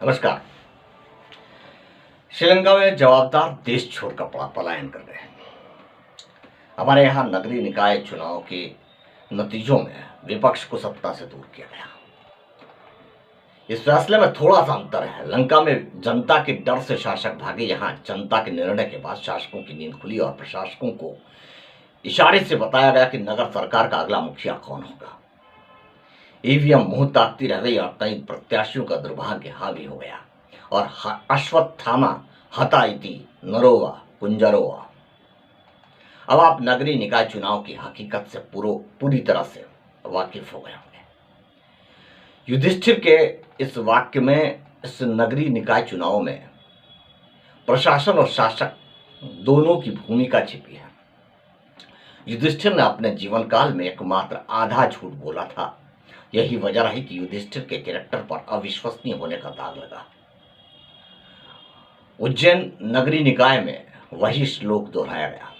नमस्कार। श्रीलंका में जवाबदार देश छोड़कर पलायन कर गए। हमारे यहाँ नगरीय निकाय चुनाव के नतीजों में विपक्ष को सत्ता से दूर किया गया। इस फैसले में थोड़ा सा अंतर है। लंका में जनता के डर से शासक भागे, यहाँ जनता के निर्णय के बाद शासकों की नींद खुली और प्रशासकों को इशारे से बताया गया कि नगर सरकार का अगला मुखिया कौन होगा। ईवीएम मुंह ताकती रह गई और कई प्रत्याशियों का दुर्भाग्य हावी हो गया और अश्वत्थामा हता इति नरोवा कुंजरोवा। अब आप नगरीय निकाय चुनाव की हकीकत से पूरी तरह से वाकिफ हो गए होंगे। युधिष्ठिर के इस वाक्य में, इस नगरीय निकाय चुनाव में प्रशासन और शासक दोनों की भूमिका छिपी है। युधिष्ठिर ने अपने जीवन काल में एकमात्र आधा झूठ बोला था। यही वजह रही कि युधिष्ठिर के कैरेक्टर पर अविश्वसनीय होने का दाग लगा। उज्जैन नगरीय निकाय में वही श्लोक दोहराया गया।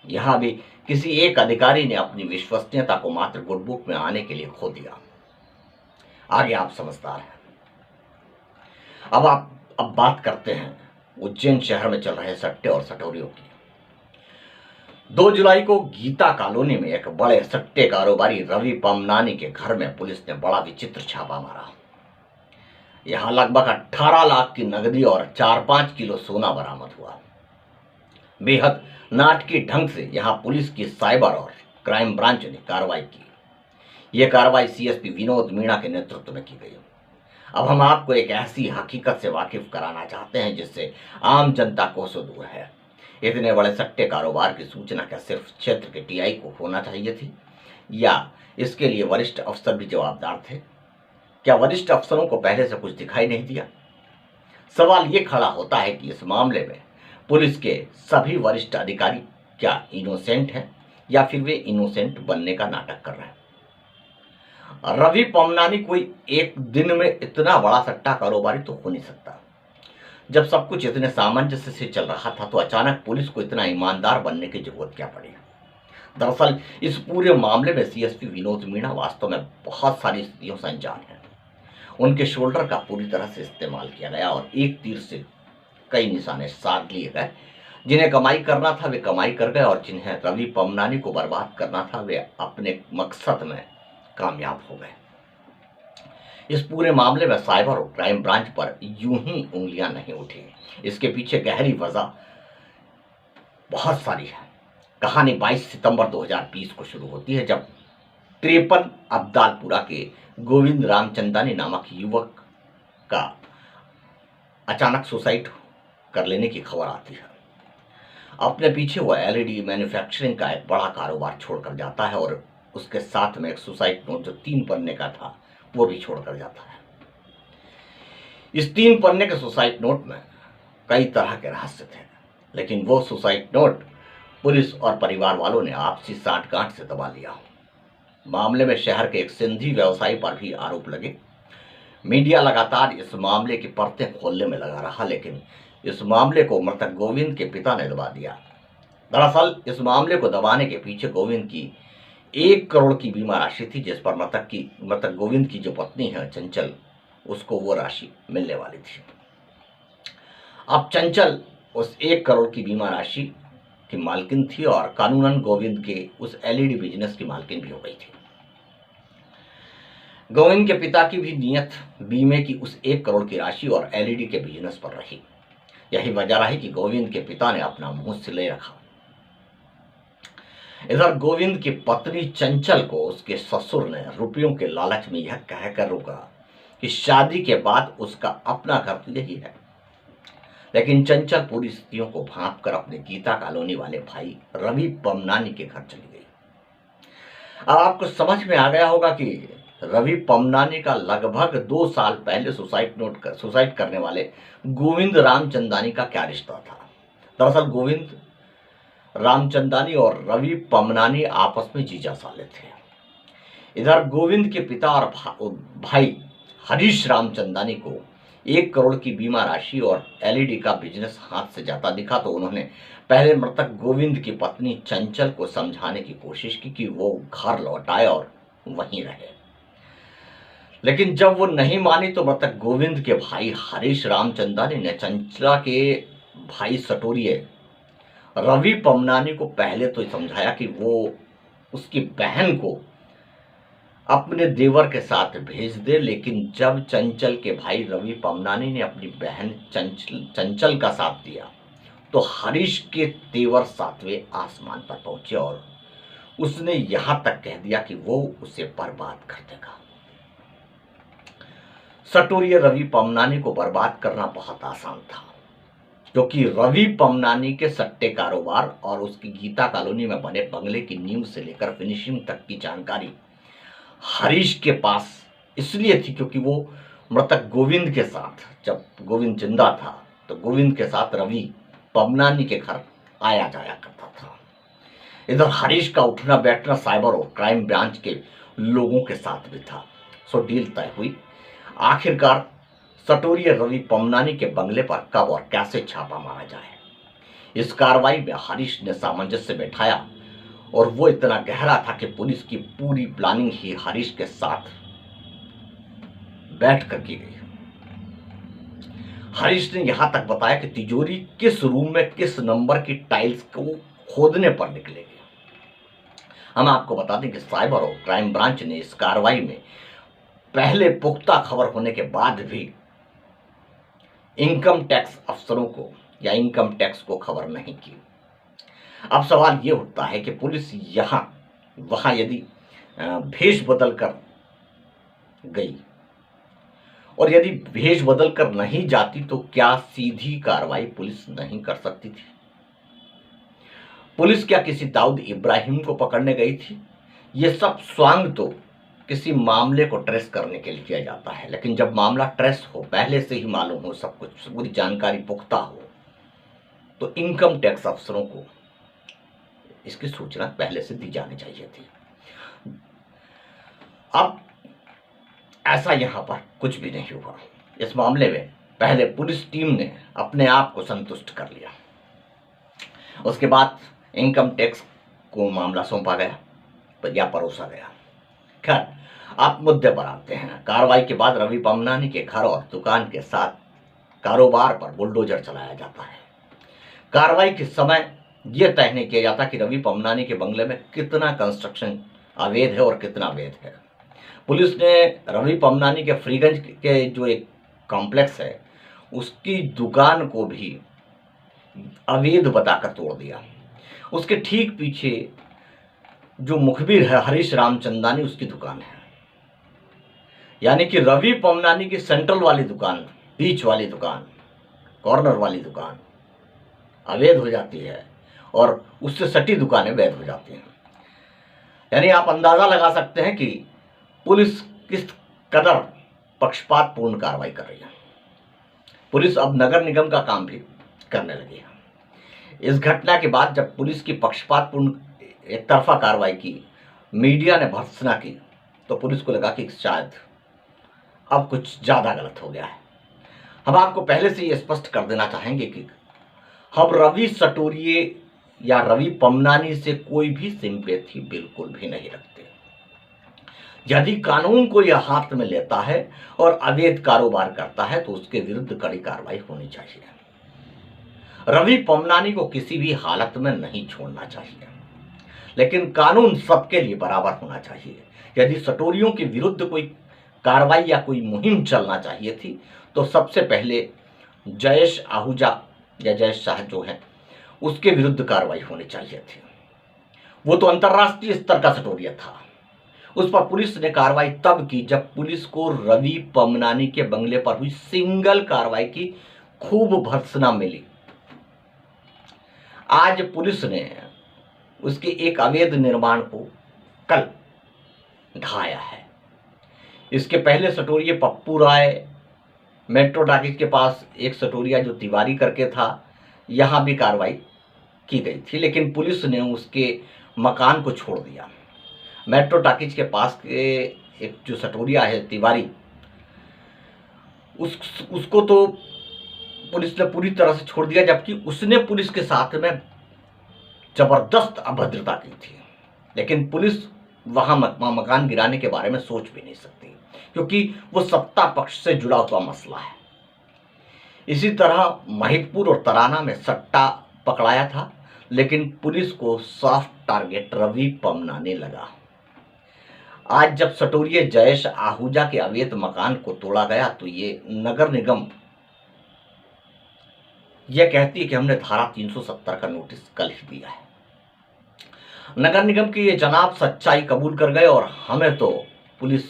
यहां भी किसी एक अधिकारी ने अपनी विश्वसनीयता को मात्र गुडबुक में आने के लिए खो दिया। आगे आप समझदार हैं। अब बात करते हैं उज्जैन शहर में चल रहे सट्टे और सटोरियों की। 2 जुलाई को गीता कॉलोनी में एक बड़े सट्टे कारोबारी रवि पमनानी के घर में पुलिस ने बड़ा विचित्र छापा मारा। यहां लगभग 18 लाख की नकदी और 4-5 किलो सोना बरामद हुआ। बेहद नाटकीय ढंग से यहां पुलिस की साइबर और क्राइम ब्रांच ने कार्रवाई की। यह कार्रवाई सीएसपी विनोद मीणा के नेतृत्व में की गई। अब हम आपको एक ऐसी हकीकत से वाकिफ कराना चाहते हैं जिससे आम जनता कोसों दूर है। इतने बड़े सट्टे कारोबार की सूचना क्या सिर्फ क्षेत्र के टीआई को होना चाहिए थी, या इसके लिए वरिष्ठ अफसर भी जवाबदार थे? क्या वरिष्ठ अफसरों को पहले से कुछ दिखाई नहीं दिया? सवाल ये खड़ा होता है कि इस मामले में पुलिस के सभी वरिष्ठ अधिकारी क्या इनोसेंट हैं या फिर वे इनोसेंट बनने का नाटक कर रहे हैं? रवि पमनानी कोई एक दिन में इतना बड़ा सट्टा कारोबारी तो हो नहीं सकता। जब सब कुछ इतने सामंजस्य से चल रहा था तो अचानक पुलिस को इतना ईमानदार बनने की जरूरत क्या पड़ी? दरअसल इस पूरे मामले में सीएसपी विनोद मीणा वास्तव में बहुत सारी स्थितियों से अनजान है। उनके शोल्डर का पूरी तरह से इस्तेमाल किया गया और एक तीर से कई निशाने साध लिए गए। जिन्हें कमाई करना था वे कमाई कर गए और जिन्हें रवि पमनानी को बर्बाद करना था वे अपने मकसद में कामयाब हो गए। इस पूरे मामले में साइबर और क्राइम ब्रांच पर यूं ही उंगलियां नहीं उठी। इसके पीछे गहरी वजह बहुत सारी है। कहानी 22 सितंबर 2020 को शुरू होती है जब 53 अब्दालपुरा के गोविंद रामचंदानी नामक युवक का अचानक सुसाइड कर लेने की खबर आती है। अपने पीछे वह एलईडी मैन्युफैक्चरिंग का एक बड़ा कारोबार छोड़कर जाता है और उसके साथ में एक सुसाइड नोट जो 3 पन्ने का था वो भी छोड़कर जाता है। इस 3 पन्ने के सुसाइड नोट में कई तरह के रहस्य थे, लेकिन वो सुसाइड नोट पुलिस और परिवार वालों ने आपसी साठगांठ से दबा लिया। मामले में शहर के एक सिंधी व्यवसायी पर भी आरोप लगे। मीडिया लगातार इस मामले की परतें खोलने में लगा रहा, लेकिन इस मामले को मृतक गोविंद के पिता ने दबा दिया। दरअसल इस मामले को दबाने के पीछे गोविंद की 1 करोड़ की बीमा राशि थी, जिस पर मृतक गोविंद की जो पत्नी है चंचल, उसको वो राशि मिलने वाली थी। अब चंचल उस 1 करोड़ की बीमा राशि की मालकिन थी और कानूनन गोविंद के उस एलईडी बिजनेस की मालकिन भी हो गई थी। गोविंद के पिता की भी नीयत बीमे की उस 1 करोड़ की राशि और एलईडी के बिजनेस पर रही। यही वजह रही कि गोविंद के पिता ने अपना मुंह सिले रखा। इधर गोविंद की पत्नी चंचल को उसके ससुर ने रुपयों के लालच में यह कहकर रोका कि शादी के बाद उसका अपना घर तो यही है। लेकिन चंचल पूरी स्थितियों को भांप कर अपने गीता कॉलोनी वाले भाई रवि पमनानी के घर चली गई। अब आपको समझ में आ गया होगा कि रवि पमनानी का लगभग 2 साल पहले सुसाइड करने वाले गोविंद रामचंदानी का क्या रिश्ता था। दरअसल गोविंद रामचंदानी और रवि पमनानी आपस में जीजा साले थे। इधर गोविंद के पिता और भाई हरीश रामचंदानी को 1 करोड़ की बीमा राशि और एलईडी का बिजनेस हाथ से जाता दिखा तो उन्होंने पहले मृतक गोविंद की पत्नी चंचल को समझाने की कोशिश की कि वो घर लौट आए और वहीं रहे। लेकिन जब वो नहीं मानी तो मृतक गोविंद के भाई हरीश रामचंदानी ने चंचला के भाई सटोरिये रवि पमनानी को पहले तो समझाया कि वो उसकी बहन को अपने देवर के साथ भेज दे, लेकिन जब चंचल के भाई रवि पमनानी ने अपनी बहन चंचल का साथ दिया तो हरीश के तेवर सातवें आसमान पर पहुंचे और उसने यहां तक कह दिया कि वो उसे बर्बाद कर देगा। सटोरिये रवि पमनानी को बर्बाद करना बहुत आसान था, क्योंकि रवि पमनानी के सट्टे कारोबार और उसकी गीता कॉलोनी में बने बंगले की नींव से लेकर फिनिशिंग तक की जानकारी हरीश के पास इसलिए थी क्योंकि वो मृतक गोविंद के साथ, जब गोविंद जिंदा था तो गोविंद के साथ रवि पमनानी के घर आया जाया करता था। इधर हरीश का उठना बैठना साइबर और क्राइम ब्रांच के लोगों के साथ भी था। सो डील तय हुई। आखिरकार सटोरिये रवि पमनानी के बंगले पर कब और कैसे छापा मारा जाए, इस कार्रवाई में हरीश ने सामंजस्य बैठाया और वो इतना गहरा था कि पुलिस की पूरी प्लानिंग ही हरीश के साथ बैठ कर की गई। हरीश ने यहां तक बताया कि तिजोरी किस रूम में किस नंबर की टाइल्स को खोदने पर निकलेगी। हम आपको बता दें कि साइबर और क्राइम ब्रांच ने इस कार्रवाई में पहले पुख्ता खबर होने के बाद भी इनकम टैक्स अफसरों को या इनकम टैक्स को खबर नहीं की। अब सवाल यह उठता है कि पुलिस यहां वहां यदि भेष बदल कर गई और यदि भेष बदल कर नहीं जाती तो क्या सीधी कार्रवाई पुलिस नहीं कर सकती थी? पुलिस क्या किसी दाऊद इब्राहिम को पकड़ने गई थी? ये सब स्वांग तो किसी मामले को ट्रेस करने के लिए किया जाता है, लेकिन जब मामला ट्रेस हो, पहले से ही मालूम हो, सब कुछ पूरी जानकारी पुख्ता हो, तो इनकम टैक्स अफसरों को इसकी सूचना पहले से दी जानी चाहिए थी। अब ऐसा यहां पर कुछ भी नहीं हुआ। इस मामले में पहले पुलिस टीम ने अपने आप को संतुष्ट कर लिया, उसके बाद इनकम टैक्स को मामला सौंपा गया या परोसा गया। खैर, आप मुद्दे पर आते हैं। कार्रवाई के बाद रवि पमनानी के घर और दुकान के साथ कारोबार पर बुलडोजर चलाया जाता है। कार्रवाई के समय यह तय नहीं किया जाता कि रवि पमनानी के बंगले में कितना कंस्ट्रक्शन अवैध है और कितना वैध है। पुलिस ने रवि पमनानी के फ्रीगंज के जो एक कॉम्प्लेक्स है उसकी दुकान को भी अवैध बताकर तोड़ दिया। उसके ठीक पीछे जो मुखबिर है हरीश रामचंदानी, उसकी दुकान है। यानी कि रवि पमनानी की सेंट्रल वाली दुकान, बीच वाली दुकान, कॉर्नर वाली दुकान अवैध हो जाती है और उससे सटी दुकानें वैध हो जाती हैं। यानी आप अंदाजा लगा सकते हैं कि पुलिस किस कदर पक्षपातपूर्ण कार्रवाई कर रही है। पुलिस अब नगर निगम का काम भी करने लगी है। इस घटना के बाद जब पुलिस की पक्षपातपूर्ण एक तरफा कार्रवाई की, मीडिया ने भर्त्सना की, तो पुलिस को लगा कि शायद अब कुछ ज्यादा गलत हो गया है। हम आपको पहले से ये स्पष्ट कर देना चाहेंगे कि हम रवि सटोरिये या रवि पमनानी से कोई भी सिंपैथी बिल्कुल भी नहीं रखते। यदि कानून को यह हाथ में लेता है और अवैध कारोबार करता है तो उसके विरुद्ध कड़ी कार्रवाई होनी चाहिए। रवि पमनानी को किसी भी हालत में नहीं छोड़ना चाहिए, लेकिन कानून सबके लिए बराबर होना चाहिए। यदि सटोरियों के विरुद्ध कोई कार्रवाई या कोई मुहिम चलना चाहिए थी तो सबसे पहले जयेश आहूजा या जयेश शाह जो है उसके विरुद्ध कार्रवाई होनी चाहिए थी। वो तो अंतर्राष्ट्रीय स्तर का सटोरिया था। उस पर पुलिस ने कार्रवाई तब की जब पुलिस को रवि पमनानी के बंगले पर हुई सिंगल कार्रवाई की खूब भर्त्सना मिली। आज पुलिस ने उसके एक अवैध निर्माण को कल ढाया है। इसके पहले सटोरिये पप्पू राय, मेट्रो टाकीज के पास एक सटोरिया जो तिवारी करके था, यहां भी कार्रवाई की गई थी, लेकिन पुलिस ने उसके मकान को छोड़ दिया। मेट्रो टाकीज के पास के एक जो सटोरिया है तिवारी, उसको तो पुलिस ने पूरी तरह से छोड़ दिया, जबकि उसने पुलिस के साथ में जबरदस्त अभद्रता की थी। लेकिन पुलिस वहां मकान गिराने के बारे में सोच भी नहीं सकती। क्योंकि वो सत्ता पक्ष से जुड़ा हुआ मसला है। इसी तरह महिदपुर और तराना में सट्टा पकड़ाया था, लेकिन पुलिस को सॉफ्ट टारगेट रवि पमनाने लगा। आज जब सटोरिये जयेश आहूजा के अवैध मकान को तोड़ा गया तो ये नगर निगम यह कहती है कि हमने धारा 370 का नोटिस कल ही दिया है। नगर निगम के ये जनाब सच्चाई कबूल कर गए और हमें तो पुलिस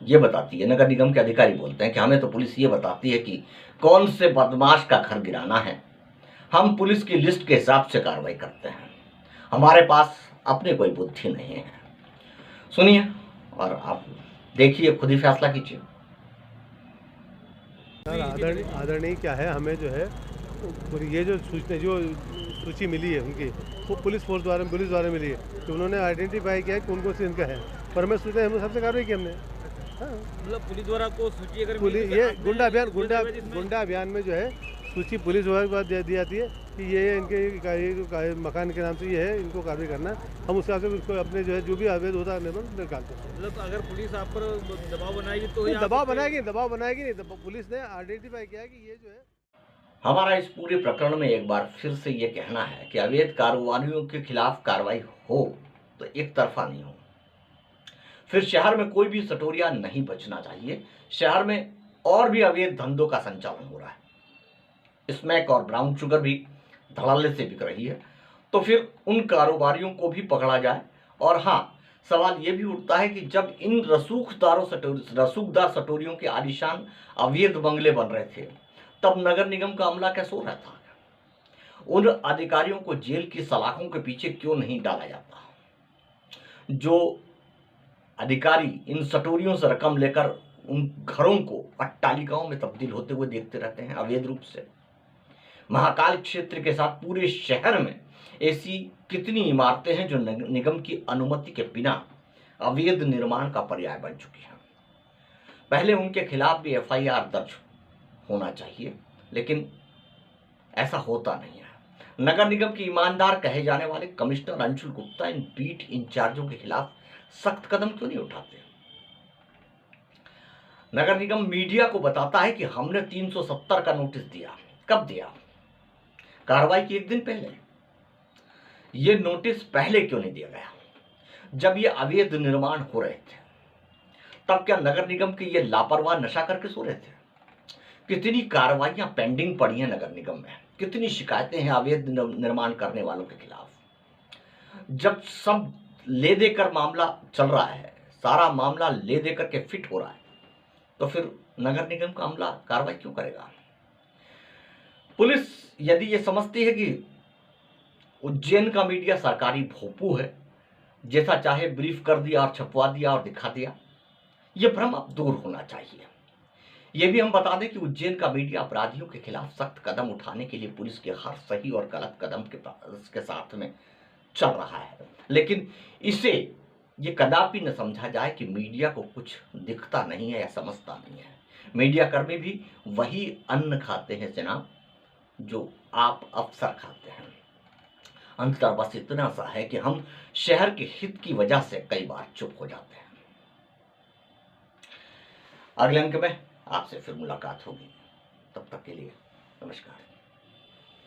ये बताती है, नगर निगम के अधिकारी बोलते हैं कि हमें तो पुलिस ये बताती है कि कौन से बदमाश का घर गिराना है। हम पुलिस की लिस्ट के हिसाब से कार्रवाई करते हैं, हमारे पास अपनी कोई बुद्धि नहीं है। सुनिए और आप देखिए, खुद ही फैसला कीजिए। आदरणीय क्या है, हमें जो है ये जो सूची मिली है उनकी, वो पुलिस द्वारा मिली है, तो उन्होंने आइडेंटिफाई किया है कौन कौन सी इनका है। पर मैं सोचते हैं हम सबसे कार्रवाई की हमने। हाँ, मतलब पुलिस द्वारा को सूची अगर पुलिस ये गुंडा अभियान में जो है सूची पुलिस द्वारा दी जाती है कि ये इनके मकान के नाम से ये है, इनको कार्रवाई करना है। हम उस हिसाब से उसको अपने जो है जो भी अवैध होता है निकालते हैं। मतलब अगर पुलिस आप पर दबाव बनाएगी तो दबाव बनाएगी नहीं। पुलिस ने आइडेंटिफाई किया है कि ये जो है। हमारा इस पूरे प्रकरण में एक बार फिर से ये कहना है कि अवैध कारोबारियों के खिलाफ कार्रवाई हो तो एक तरफा नहीं हो। फिर शहर में कोई भी सटोरिया नहीं बचना चाहिए। शहर में और भी अवैध धंधों का संचालन हो रहा है। स्मैक और ब्राउन शुगर भी धड़ल्ले से बिक रही है, तो फिर उन कारोबारियों को भी पकड़ा जाए। और हाँ, सवाल ये भी उठता है कि जब इन रसूखदार सटोरियों के आलीशान अवैध बंगले बन रहे थे, तब नगर निगम का अमला क्या सो रहा था? उन अधिकारियों को जेल की सलाखों के पीछे क्यों नहीं डाला जाता? जो अधिकारी इन सटोरियों से रकम लेकर उन घरों को अट्टालिकाओं में तब्दील होते हुए देखते रहते हैं अवैध रूप से। महाकाल क्षेत्र के साथ पूरे शहर में ऐसी कितनी इमारतें हैं जो निगम की अनुमति के बिना अवैध निर्माण का पर्याय बन चुकी हैं। पहले उनके खिलाफ भी एफआईआर दर्ज होना चाहिए, लेकिन ऐसा होता नहीं है। नगर निगम के ईमानदार कहे जाने वाले कमिश्नर अंशुल गुप्ता इन बीट इंचार्जों के खिलाफ सख्त कदम क्यों नहीं उठाते? नगर निगम मीडिया को बताता है कि हमने 370 का नोटिस दिया। कब दिया? कार्रवाई की एक दिन पहले। यह नोटिस पहले क्यों नहीं दिया गया जब ये अवैध निर्माण हो रहे थे? तब क्या नगर निगम के ये लापरवाह नशा करके सो रहे थे? कितनी कार्रवाइयां पेंडिंग पड़ी हैं नगर निगम में, कितनी शिकायतें हैं अवैध निर्माण करने वालों के खिलाफ। जब सब ले देकर मामला चल रहा है, सारा मामला ले देकर के फिट हो रहा है, तो फिर नगर निगम का अमला कार्रवाई क्यों करेगा? पुलिस यदि ये समझती है कि उज्जैन का मीडिया सरकारी भोपू है, जैसा चाहे ब्रीफ कर दिया और छपवा दिया और दिखा दिया, ये भ्रम अब दूर होना चाहिए। ये भी हम बता दें कि उज्जैन का मीडिया अपराधियों के खिलाफ सख्त कदम उठाने के लिए पुलिस के हर सही और गलत कदम के साथ में चल रहा है, लेकिन इसे ये कदापि न समझा जाए कि मीडिया को कुछ दिखता नहीं है या समझता नहीं है। मीडिया कर्मी भी वही अन्न खाते हैं जनाब जो आप अफसर खाते हैं। अंततः बस इतना सा है कि हम शहर के हित की वजह से कई बार चुप हो जाते हैं। अगले अंक में आपसे फिर मुलाकात होगी, तब तक के लिए नमस्कार।